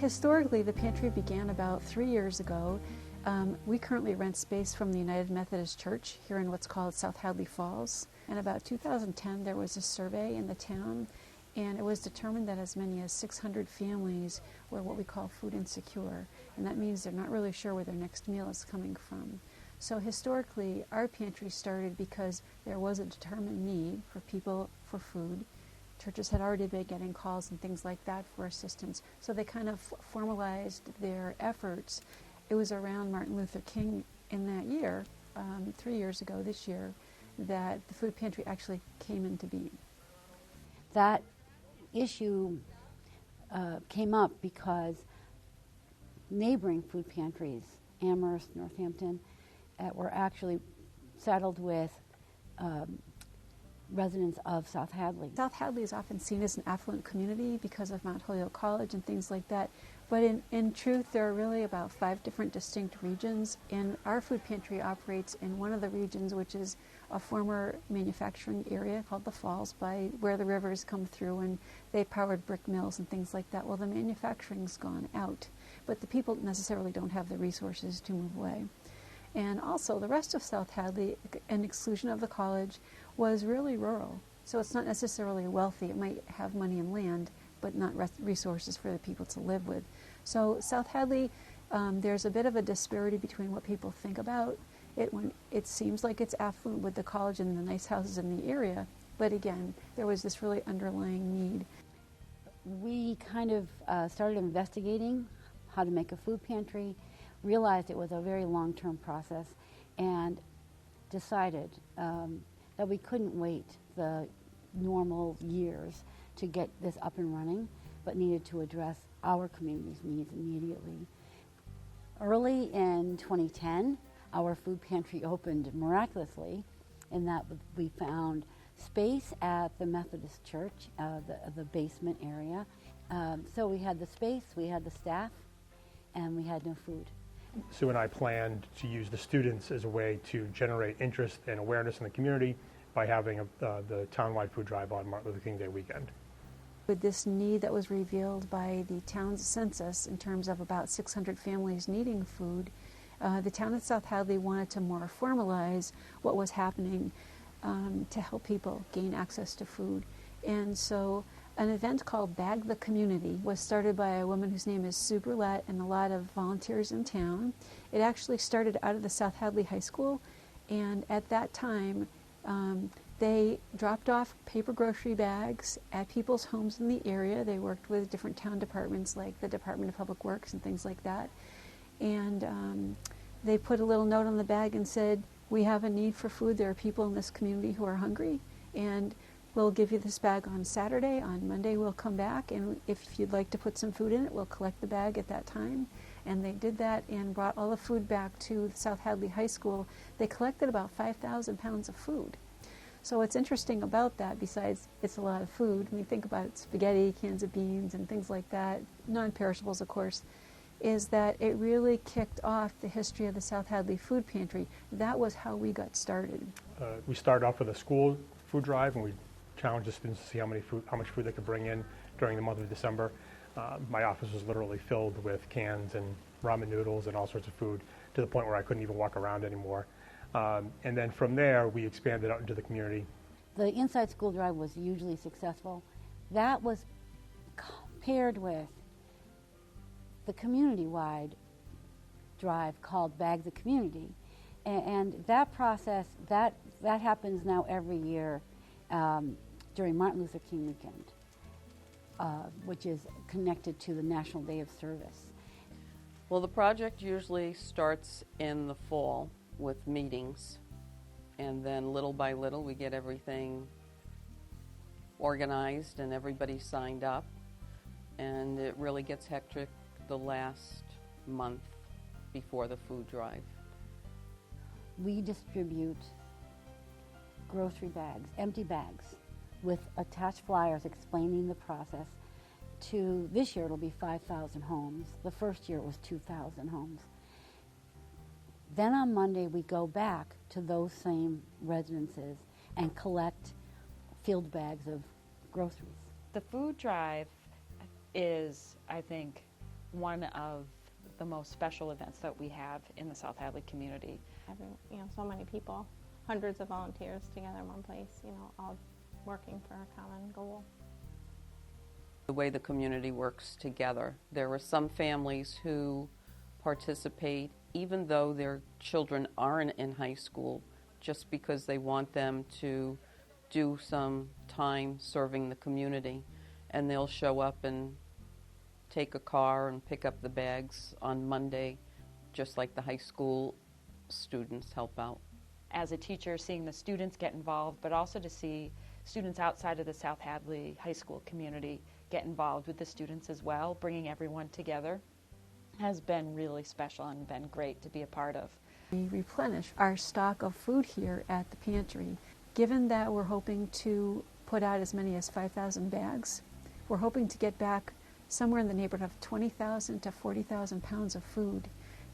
Historically, the pantry began about 3 years ago. We currently rent space from the United Methodist Church here in what's called South Hadley Falls. In about 2010, there was a survey in the town, and it was determined that as many as 600 families were what we call food insecure, and that means they're not really sure where their next meal is coming from. So historically, our pantry started because there was a determined need for people for food. Churches had already been getting calls and things like that for assistance, so they kind of formalized their efforts. It was around Martin Luther King in that year, 3 years ago this year, that the food pantry actually came into being. That issue came up because neighboring food pantries, Amherst, Northampton, were actually saddled with residents of South Hadley. South Hadley is often seen as an affluent community because of Mount Holyoke College and things like that, but in truth there are really about 5 different distinct regions, and our food pantry operates in one of the regions, which is a former manufacturing area called the Falls, by where the rivers come through, and they powered brick mills and things like that. Well, the manufacturing's gone out, but the people necessarily don't have the resources to move away. And also the rest of South Hadley, an exclusion of the college, was really rural. So it's not necessarily wealthy. It might have money and land, but not resources for the people to live with. So South Hadley, there's a bit of a disparity between what people think about it when it seems like it's affluent with the college and the nice houses in the area. But again, there was this really underlying need. We kind of started investigating how to make a food pantry, realized it was a very long-term process, and decided that we couldn't wait the normal years to get this up and running, but needed to address our community's needs immediately. Early in 2010, our food pantry opened miraculously in that we found space at the Methodist Church, the basement area. So we had the space, we had the staff, and we had no food. Sue and I planned to use the students as a way to generate interest and awareness in the community by having the townwide food drive on Martin Luther King Day weekend. With this need that was revealed by the town's census in terms of about 600 families needing food, the town of South Hadley wanted to more formalize what was happening to help people gain access to food. And so an event called Bag the Community was started by a woman whose name is Sue Brulette and a lot of volunteers in town. It actually started out of the South Hadley High School, and at that time they dropped off paper grocery bags at people's homes in the area. They worked with different town departments like the Department of Public Works and things like that. And they put a little note on the bag and said, "We have a need for food. There are people in this community who are hungry, and we'll give you this bag on Saturday. On Monday we'll come back, and if you'd like to put some food in it, we'll collect the bag at that time." And they did that and brought all the food back to the South Hadley High School. They collected about 5,000 pounds of food. So what's interesting about that, besides it's a lot of food, when you think about it, spaghetti, cans of beans, and things like that, non-perishables of course, is that it really kicked off the history of the South Hadley Food Pantry. That was how we got started. We started off with a school food drive, and we challenged the students to see how much food they could bring in during the month of December. My office was literally filled with cans and ramen noodles and all sorts of food, to the point where I couldn't even walk around anymore. And then from there, we expanded out into the community. The inside school drive was hugely successful. That was paired with the community-wide drive called Bag the Community. And that process, that happens now every year during Martin Luther King weekend, which is connected to the National Day of Service. Well, the project usually starts in the fall with meetings, and then little by little we get everything organized and everybody signed up, and it really gets hectic the last month before the food drive. We distribute grocery bags, empty bags, with attached flyers explaining the process to, this year it'll be 5,000 homes. The first year it was 2,000 homes. Then on Monday we go back to those same residences and collect filled bags of groceries. The food drive is, I think, one of the most special events that we have in the South Hadley community. Having, so many people, hundreds of volunteers together in one place, all working for a common goal. The way the community works together. There are some families who participate even though their children aren't in high school, just because they want them to do some time serving the community. And they'll show up and take a car and pick up the bags on Monday, just like the high school students help out. As a teacher, seeing the students get involved, but also to see students outside of the South Hadley high school community get involved with the students as well, bringing everyone together, has been really special and been great to be a part of. We replenish our stock of food here at the pantry. Given that we're hoping to put out as many as 5,000 bags, we're hoping to get back somewhere in the neighborhood of 20,000 to 40,000 pounds of food.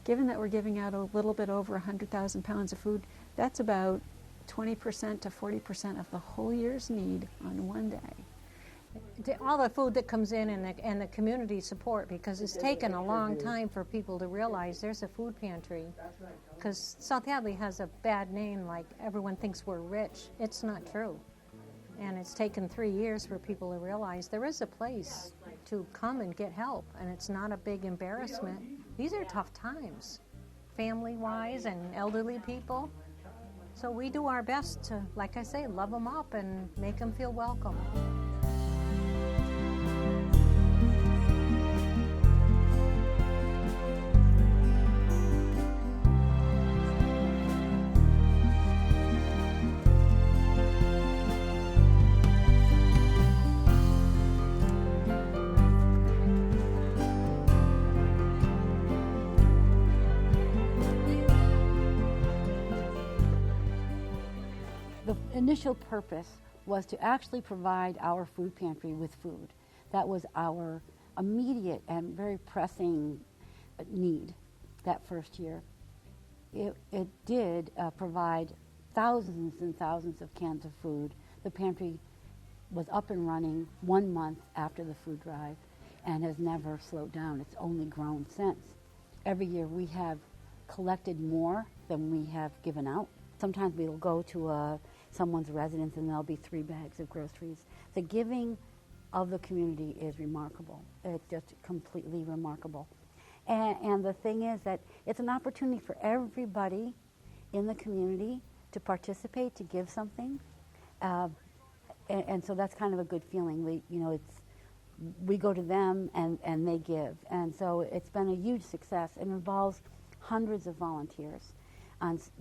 Given that we're giving out a little bit over 100,000 pounds of food, that's about 20% to 40% of the whole year's need on one day. All the food that comes in and the community support, because it's taken a long time for people to realize there's a food pantry. Because South Hadley has a bad name, like everyone thinks we're rich. It's not true. And it's taken 3 years for people to realize there is a place to come and get help, and it's not a big embarrassment. These are tough times, family-wise and elderly people. So we do our best to, like I say, love them up and make them feel welcome. The initial purpose was to actually provide our food pantry with food. That was our immediate and very pressing need that first year. It did provide thousands and thousands of cans of food. The pantry was up and running 1 month after the food drive and has never slowed down. It's only grown since. Every year we have collected more than we have given out. Sometimes we'll go to someone's residence and there'll be 3 bags of groceries. The giving of the community is remarkable. It's just completely remarkable. And the thing is that it's an opportunity for everybody in the community to participate, to give something. And so that's kind of a good feeling. We go to them and they give. And so it's been a huge success. It involves hundreds of volunteers.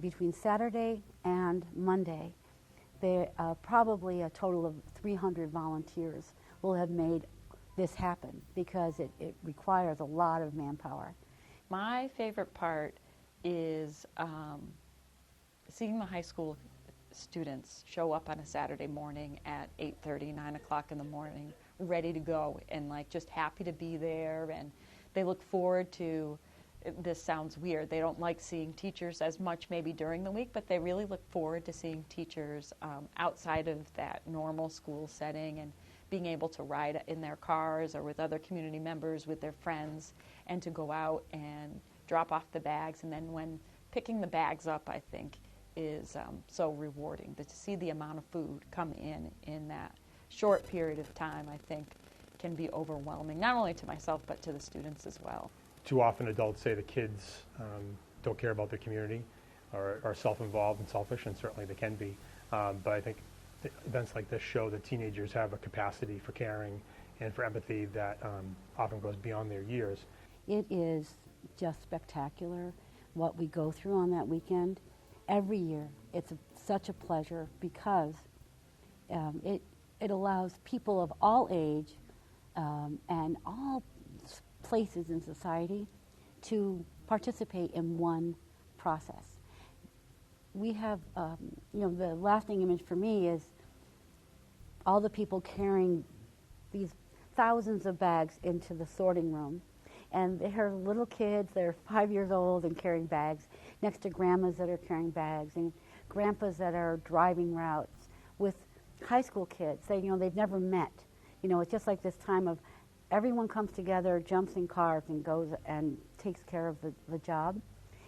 Between Saturday and Monday, there probably a total of 300 volunteers will have made this happen, because it requires a lot of manpower. My favorite part is seeing the high school students show up on a Saturday morning at 8:30, 9 o'clock in the morning, ready to go and just happy to be there, and they look forward to. This sounds weird. They don't like seeing teachers as much maybe during the week, but they really look forward to seeing teachers outside of that normal school setting, and being able to ride in their cars or with other community members, with their friends, and to go out and drop off the bags. And then when picking the bags up, I think, is so rewarding. To see the amount of food come in that short period of time, I think, can be overwhelming, not only to myself, but to the students as well. Too often adults say the kids don't care about their community, or are self-involved and selfish, and certainly they can be. But I think events like this show that teenagers have a capacity for caring and for empathy that often goes beyond their years. It is just spectacular what we go through on that weekend. Every year it's such a pleasure, because it allows people of all age and all places in society to participate in one process. We have, the lasting image for me is all the people carrying these thousands of bags into the sorting room. And they're little kids, they're 5 years old and carrying bags, next to grandmas that are carrying bags, and grandpas that are driving routes, with high school kids. They've never met. It's just like this time of everyone comes together, jumps in cars, and goes and takes care of the job.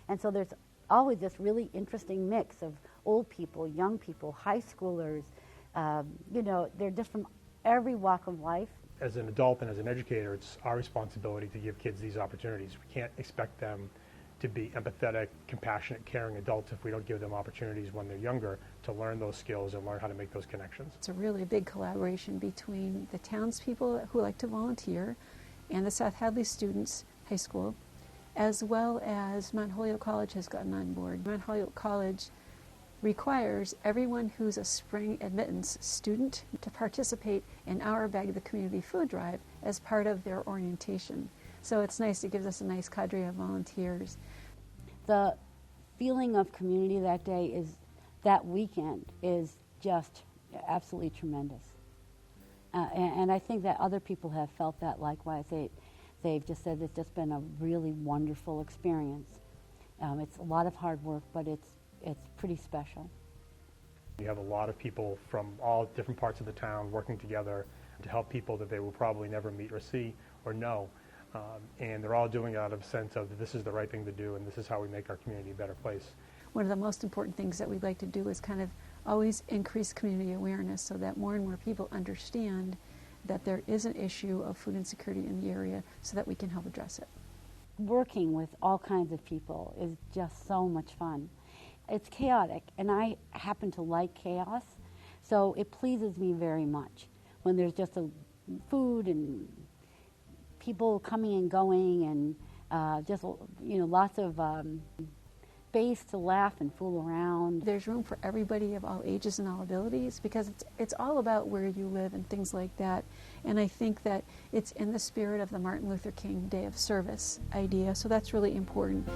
And so there's always this really interesting mix of old people, young people, high schoolers. They're just from every walk of life. As an adult and as an educator, it's our responsibility to give kids these opportunities. We can't expect them to be empathetic, compassionate, caring adults if we don't give them opportunities when they're younger to learn those skills and learn how to make those connections. It's a really big collaboration between the townspeople who like to volunteer and the South Hadley students, high school, as well as Mount Holyoke College has gotten on board. Mount Holyoke College requires everyone who's a spring admittance student to participate in our Bag of the Community food drive as part of their orientation. So it's nice, it gives us a nice cadre of volunteers. The feeling of community that weekend is just absolutely tremendous. And I think that other people have felt that likewise. They've just said it's just been a really wonderful experience. It's a lot of hard work, but it's pretty special. You have a lot of people from all different parts of the town working together to help people that they will probably never meet or see or know. And they're all doing it out of a sense of this is the right thing to do and this is how we make our community a better place. One of the most important things that we'd like to do is kind of always increase community awareness so that more and more people understand that there is an issue of food insecurity in the area so that we can help address it. Working with all kinds of people is just so much fun. It's chaotic, and I happen to like chaos, so it pleases me very much when there's just food and people coming and going and just lots of space to laugh and fool around. There's room for everybody of all ages and all abilities because it's all about where you live and things like that. And I think that it's in the spirit of the Martin Luther King Day of Service idea, so that's really important.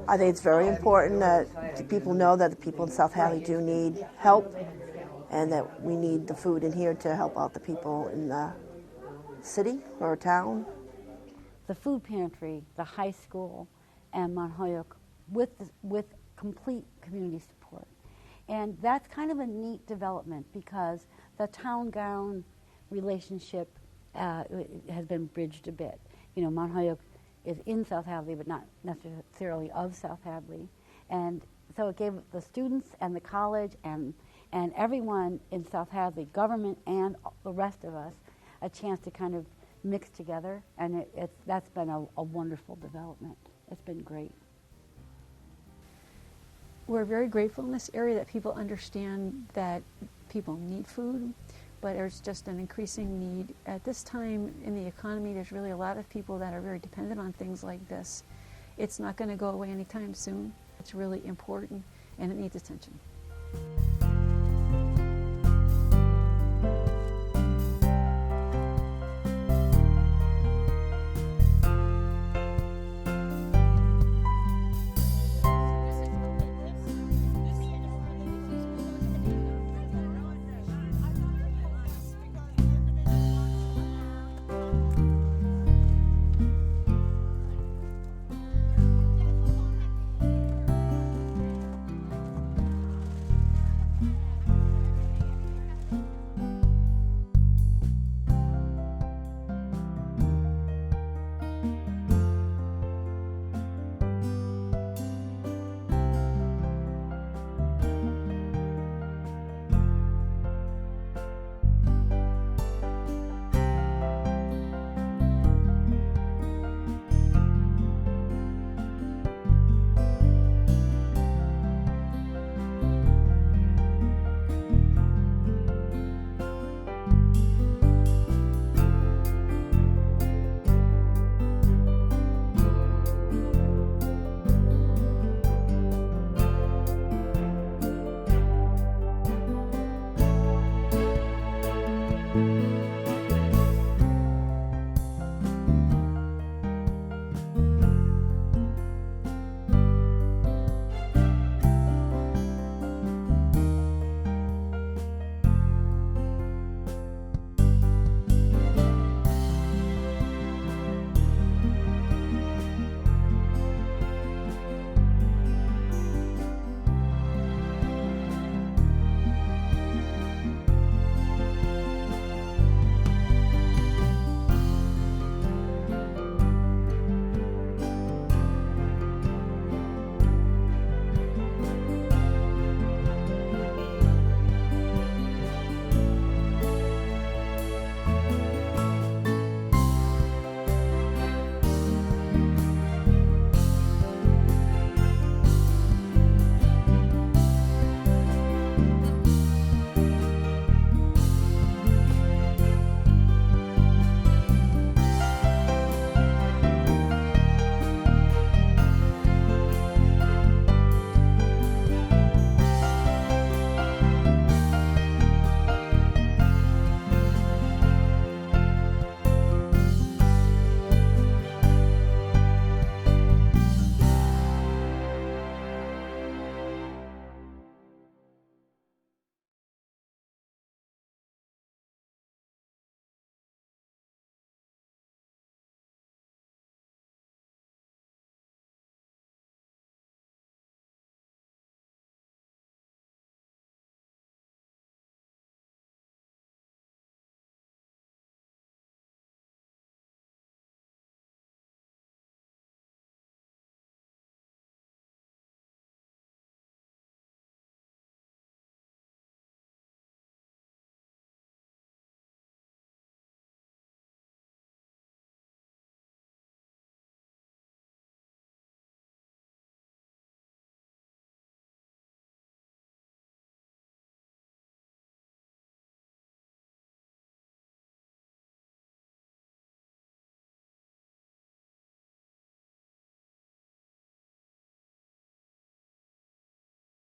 I think it's very important that people know that the people in South Hadley do need help and that we need the food in here to help out the people in the city or town. The food pantry, the high school, and Mount Holyoke with complete community support. And that's kind of a neat development because the town-gown relationship has been bridged a bit. Mount Holyoke is in South Hadley, but not necessarily of South Hadley. And so it gave the students and the college and everyone in South Hadley, government and the rest of us, a chance to kind of mix together. And that's been a wonderful development. It's been great. We're very grateful in this area that people understand that people need food, but there's just an increasing need. At this time in the economy, there's really a lot of people that are very dependent on things like this. It's not going to go away anytime soon. It's really important, and it needs attention.